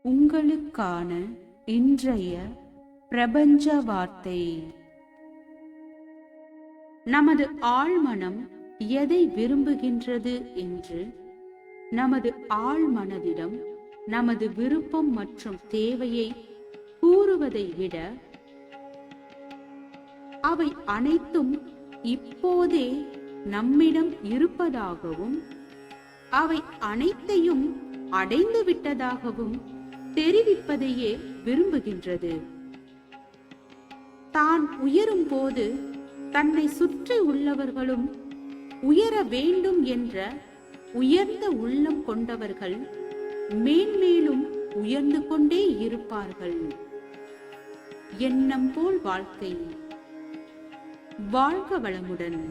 உங்களுக்கான இன்றைய பிரபஞ்ச வார்த்தை. நமது ஆழ்மனம் எதை விரும்புகின்றது என்று நமது ஆழ்மனதிடம் நமது விருப்பம் மற்றும் தேவையை கூறுவதை விட அவை அனைத்தும் இப்போதே நம்மிடம் இருப்பதாகவும் அவை அனைத்தையும் அடைந்து விட்டதாகவும் தெரிவிப்பதையே விரும்புகின்றது. தான் உயரும் போது தன்னை சுற்றி உள்ளவர்களும் உயர வேண்டும் என்ற உயர்ந்த உள்ளம் கொண்டவர்கள் மேன்மேலும் உயர்ந்து கொண்டே இருப்பார்கள். எண்ணம் போல் வாழ்க்கை. வாழ்க வளமுடன்.